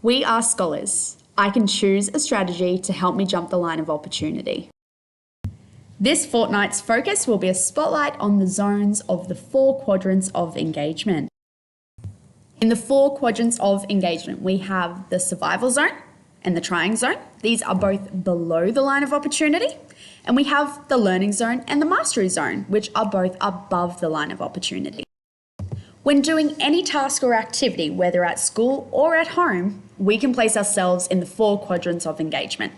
We are scholars. I can choose a strategy to help me jump the line of opportunity. This fortnight's focus will be a spotlight on the zones of the 4 quadrants of engagement. In the 4 quadrants of engagement, we have the survival zone and the trying zone. These are both below the line of opportunity. And we have the learning zone and the mastery zone, which are both above the line of opportunity. When doing any task or activity, whether at school or at home, we can place ourselves in the 4 quadrants of engagement.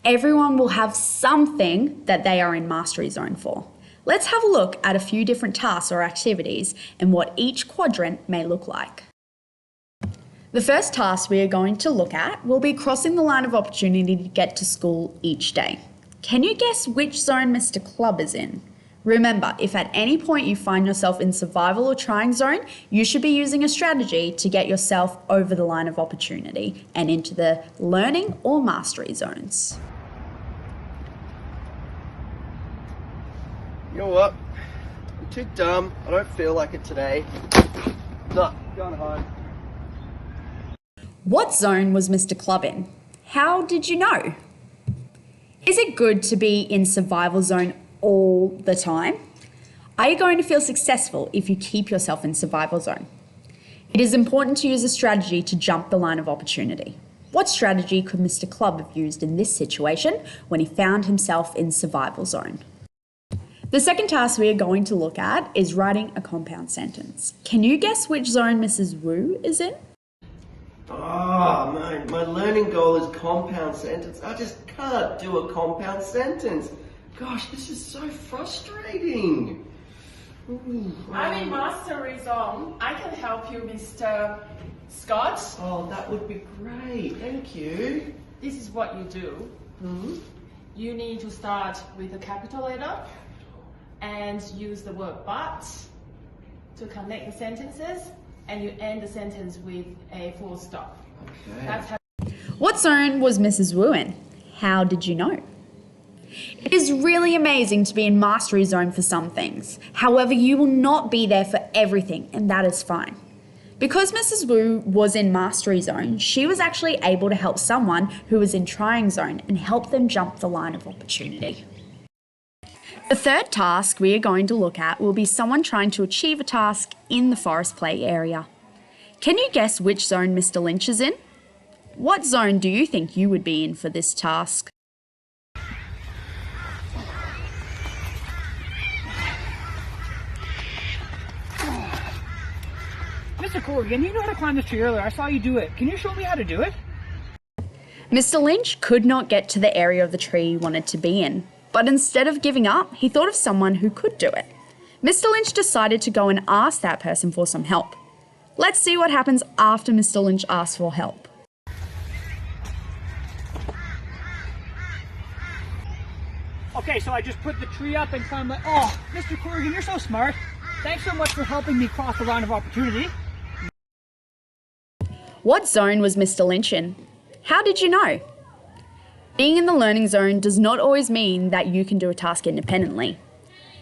Everyone will have something that they are in mastery zone for. Let's have a look at a few different tasks or activities and what each quadrant may look like. The first task we are going to look at will be crossing the line of opportunity to get to school each day. Can you guess which zone Mr. Club is in? Remember, if at any point you find yourself in survival or trying zone, you should be using a strategy to get yourself over the line of opportunity and into the learning or mastery zones. You know what? I'm too dumb. I don't feel like it today. No, going home. What zone was Mr. Club in? How did you know? Is it good to be in survival zone all the time? Are you going to feel successful if you keep yourself in survival zone? It is important to use a strategy to jump the line of opportunity. What strategy could Mr. Club have used in this situation when he found himself in survival zone? The second task we are going to look at is writing a compound sentence. Can you guess which zone Mrs. Wu is in? Oh, my learning goal is compound sentence. I just can't do a compound sentence. Gosh, this is so frustrating. I'm in mastery zone. I can help you, Mr. Scott. Oh, that would be great. Thank you. This is what you do. You need to start with a capital letter and use the word but to connect the sentences, and you end the sentence with a full stop. Okay. That's how. What zone was Mrs. Wu in? How did you know? It is really amazing to be in mastery zone for some things. However, you will not be there for everything, and that is fine. Because Mrs. Wu was in mastery zone, she was actually able to help someone who was in trying zone and help them jump the line of opportunity. The third task we are going to look at will be someone trying to achieve a task in the forest play area. Can you guess which zone Mr. Lynch is in? What zone do you think you would be in for this task? Mr. Corrigan, you know how to climb this tree earlier. I saw you do it. Can you show me how to do it? Mr. Lynch could not get to the area of the tree he wanted to be in, but instead of giving up, he thought of someone who could do it. Mr. Lynch decided to go and ask that person for some help. Let's see what happens after Mr. Lynch asks for help. Okay, so I just put the tree up and climbed Oh, Mr. Corrigan, you're so smart. Thanks so much for helping me cross the line of opportunity. What zone was Mr. Lynch in? How did you know? Being in the learning zone does not always mean that you can do a task independently,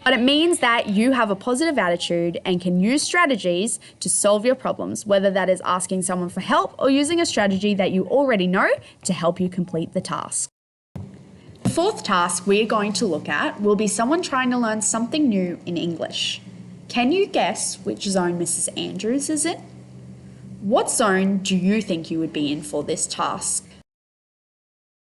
but it means that you have a positive attitude and can use strategies to solve your problems, whether that is asking someone for help or using a strategy that you already know to help you complete the task. The fourth task we are going to look at will be someone trying to learn something new in English. Can you guess which zone Mrs. Andrews is in? What zone do you think you would be in for this task?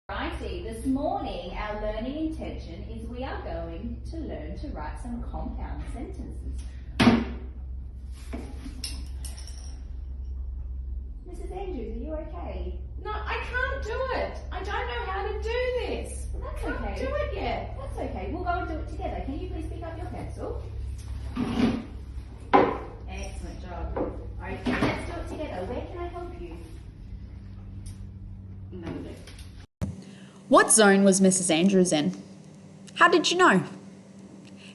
Righty, this morning our learning intention is we are going to learn to write some compound sentences. Mrs. Andrews, are you okay? No, I can't do it. I don't know how to do this. Well, that's I can't okay. do it yet. That's okay, we'll go and do it together. Can you please pick up your pencil? Excellent job. Okay, let's do it together. Where can I help you? What zone was Mrs. Andrews in? How did you know?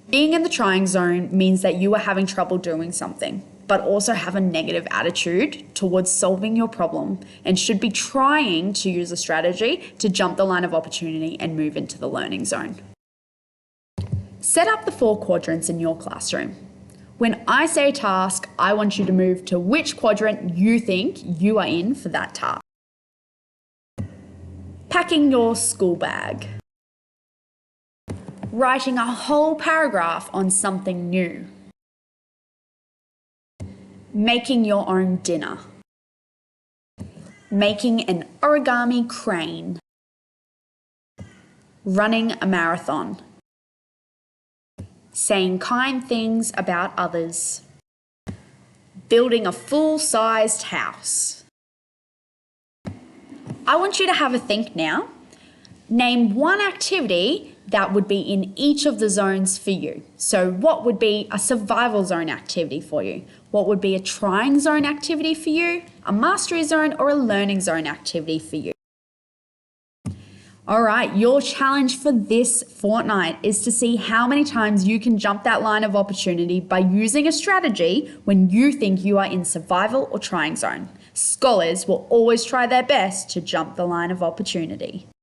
Being in the trying zone means that you are having trouble doing something, but also have a negative attitude towards solving your problem and should be trying to use a strategy to jump the line of opportunity and move into the learning zone. Set up the 4 quadrants in your classroom. When I say task, I want you to move to which quadrant you think you are in for that task. Packing your school bag. Writing a whole paragraph on something new. Making your own dinner. Making an origami crane. Running a marathon. Saying kind things about others. Building a full-sized house. I want you to have a think now. Name one activity that would be in each of the zones for you. So what would be a survival zone activity for you? What would be a trying zone activity for you? A mastery zone or a learning zone activity for you? All right, your challenge for this fortnight is to see how many times you can jump that line of opportunity by using a strategy when you think you are in survival or trying zone. Scholars will always try their best to jump the line of opportunity.